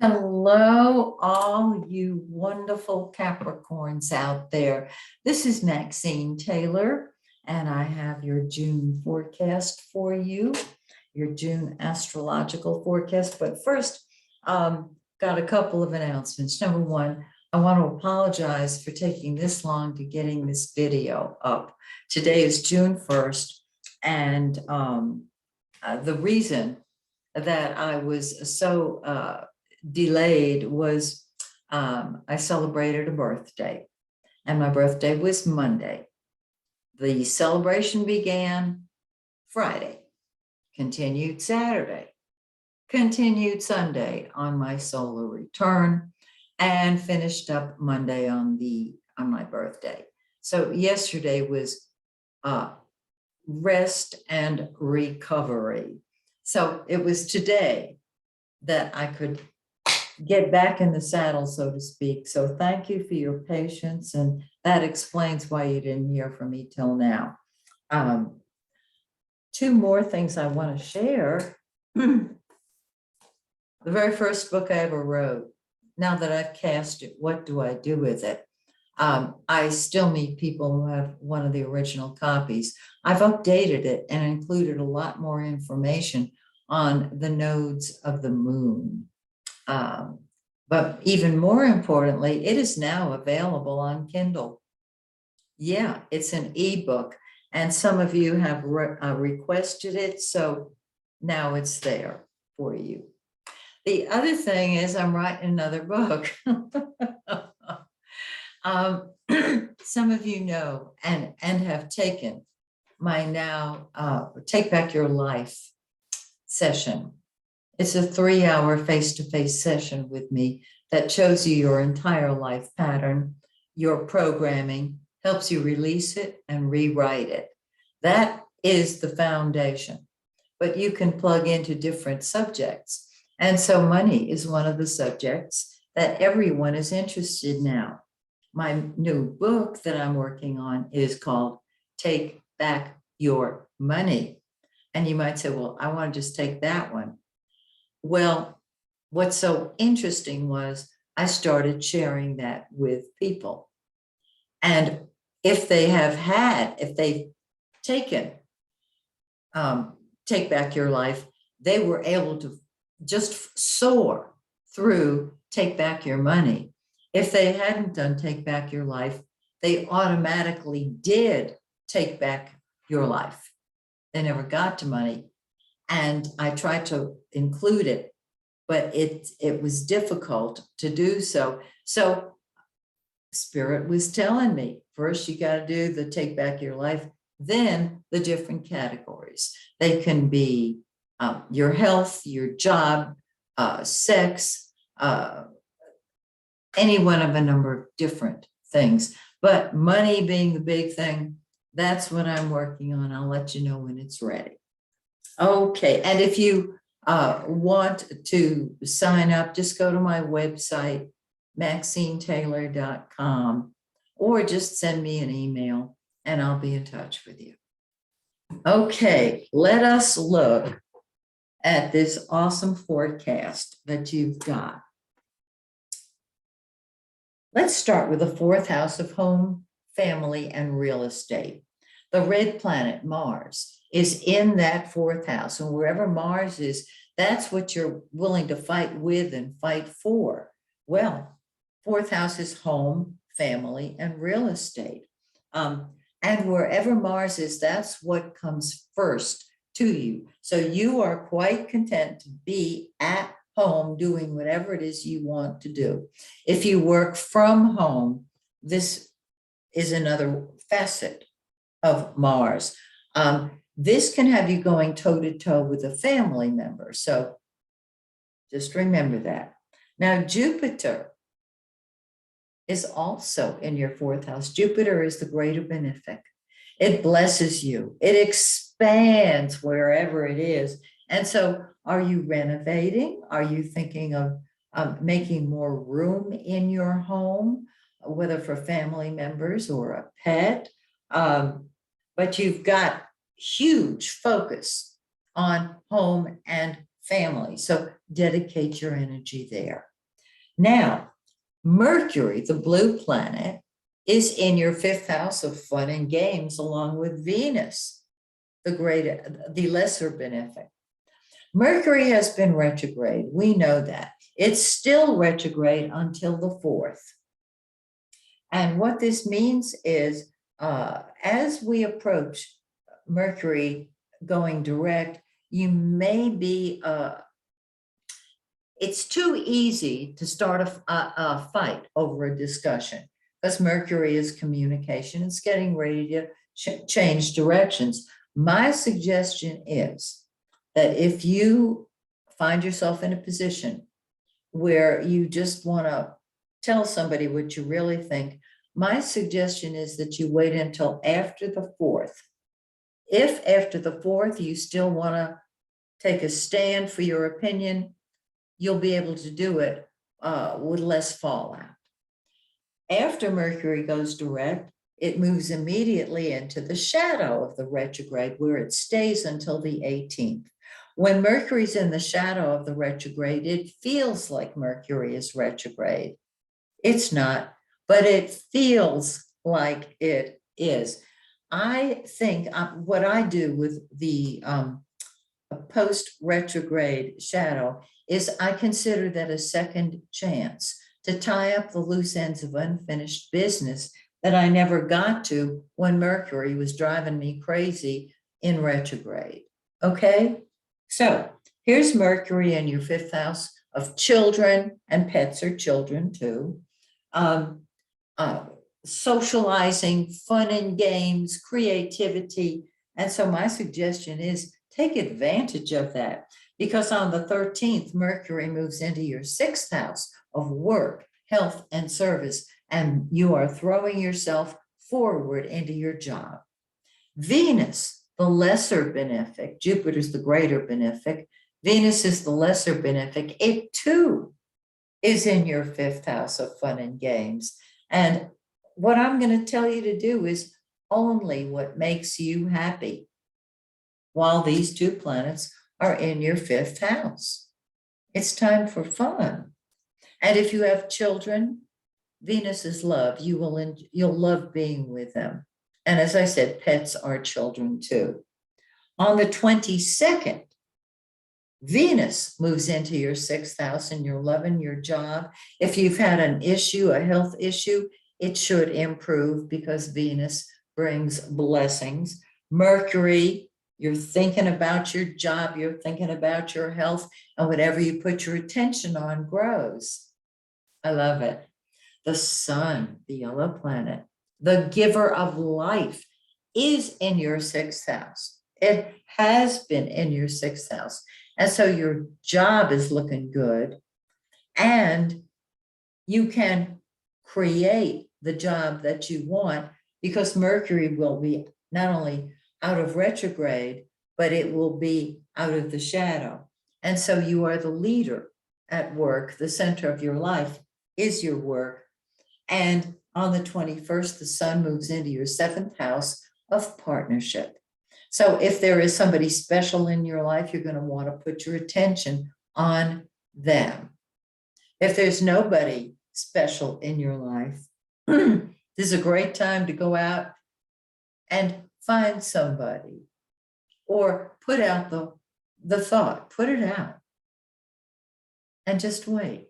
Hello, all you wonderful Capricorns out there. This is Maxine Taylor, and I have your June forecast for you, your June astrological forecast. But first, got a couple of announcements. Number one, I want to apologize for taking this long to getting this video up. Today is June 1st, and the reason that I was so delayed was I celebrated a birthday, and my birthday was Monday. The celebration began Friday, continued Saturday, continued Sunday on my solar return, and finished up Monday on my birthday. So yesterday was rest and recovery. So it was today that I could get back in the saddle, so to speak. So thank you for your patience, and that explains why you didn't hear from me till now. Two more things I want to share. The very first book I ever wrote, now that I've cast it, what do I do with it? I still meet people who have one of the original copies. I've updated it and included a lot more information on the nodes of the moon. But even more importantly, it is now available on Kindle. Yeah, it's an ebook, and some of you have requested it, so now it's there for you. The other thing is I'm writing another book. Some of you know and have taken my now Take Back Your Life session. It's a 3-hour face-to-face session with me that shows you your entire life pattern, your programming, helps you release it and rewrite it. That is the foundation, but you can plug into different subjects. And so money is one of the subjects that everyone is interested in now. My new book that I'm working on is called Take Back Your Money. And you might say, well, I want to just take that one. Well, what's so interesting was I started sharing that with people. And if they've taken Take Back Your Life, they were able to just soar through Take Back Your Money. If they hadn't done Take Back Your Life, they automatically did Take Back Your Life. They never got to money. And I tried to include it, but it was difficult to do so. So Spirit was telling me, first you got to do the Take Back Your Life, then the different categories. They can be your health, your job, sex, any one of a number of different things. But money being the big thing, that's what I'm working on. I'll let you know when it's ready. Okay, and if you want to sign up, just go to my website, MaxineTaylor.com, or just send me an email and I'll be in touch with you. Okay, let us look at this awesome forecast that you've got. Let's start with the 4th house of home, family, and real estate. The red planet, Mars, is in that 4th house. And wherever Mars is, that's what you're willing to fight with and fight for. Well, 4th house is home, family, and real estate. And wherever Mars is, that's what comes first to you. So you are quite content to be at home doing whatever it is you want to do. If you work from home, this is another facet of Mars. This can have you going toe-to-toe with a family member. So just remember that. Now, Jupiter is also in your 4th house. Jupiter is the greater benefic. It blesses you. It expands wherever it is. And so are you renovating? Are you thinking of making more room in your home, whether for family members or a pet? But you've got huge focus on home and family. So dedicate your energy there. Now, Mercury, the blue planet, is in your fifth house of fun and games, along with Venus, the lesser benefic. Mercury has been retrograde. We know that. It's still retrograde until the 4th. And what this means is, as we approach Mercury going direct, you may be, it's too easy to start a fight over a discussion, because Mercury is communication. It's getting ready to change directions. My suggestion is that if you find yourself in a position where you just want to tell somebody what you really think, my suggestion is that you wait until after the 4th. If after the 4th you still want to take a stand for your opinion, you'll be able to do it with less fallout. After Mercury goes direct, it moves immediately into the shadow of the retrograde, where it stays until the 18th. When Mercury's in the shadow of the retrograde, it feels like Mercury is retrograde. It's not, but it feels like it is. I think what I do with the post-retrograde shadow is I consider that a second chance to tie up the loose ends of unfinished business that I never got to when Mercury was driving me crazy in retrograde. Okay? So here's Mercury in your fifth house of children, and pets are children too. Socializing, fun and games, creativity. And so my suggestion is take advantage of that, because on the 13th, Mercury moves into your sixth house of work, health, and service, and you are throwing yourself forward into your job. Venus, the lesser benefic, Jupiter's the greater benefic, Venus is the lesser benefic. It too is in your fifth house of fun and games. And what I'm going to tell you to do is only what makes you happy while these two planets are in your fifth house. It's time for fun. And if you have children, Venus is love. You'll love being with them. And as I said, pets are children too. On the 22nd, Venus moves into your sixth house and your love and your job. If you've had an issue, a health issue, it should improve because Venus brings blessings. Mercury, you're thinking about your job, you're thinking about your health, and whatever you put your attention on grows. I love it. The sun, the yellow planet, the giver of life, is in your sixth house. It has been in your sixth house. And so your job is looking good, and you can create the job that you want because Mercury will be not only out of retrograde, but it will be out of the shadow. And so you are the leader at work. The center of your life is your work. And on the 21st, the sun moves into your seventh house of partnership. So if there is somebody special in your life, you're going to want to put your attention on them. If there's nobody special in your life, this is a great time to go out and find somebody, or put out the thought, put it out and just wait,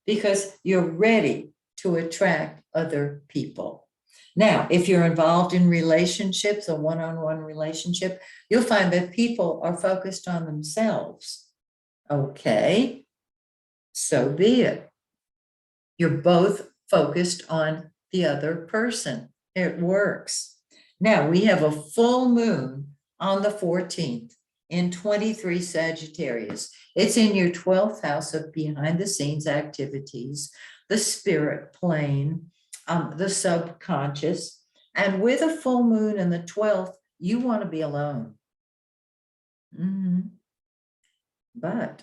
because you're ready to attract other people. Now, if you're involved in relationships, a one-on-one relationship, you'll find that people are focused on themselves. Okay, so be it. You're both focused on the other person. It works. Now, we have a full moon on the 14th in 23 Sagittarius. It's in your 12th house of behind the scenes activities, the spirit plane, the subconscious. And with a full moon in the 12th, you want to be alone. But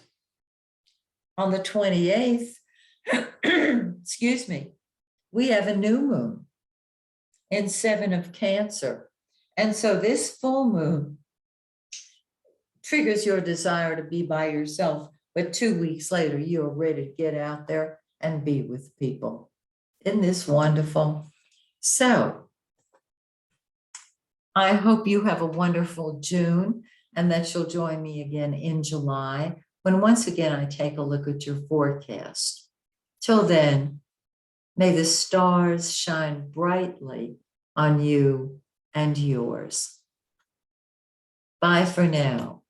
on the 28th, excuse me, we have a new moon in 7 of Cancer. And so this full moon triggers your desire to be by yourself. But 2 weeks later, you're ready to get out there and be with people. Isn't this wonderful? So I hope you have a wonderful June and that you'll join me again in July when once again I take a look at your forecast. Till then, may the stars shine brightly on you and yours. Bye for now.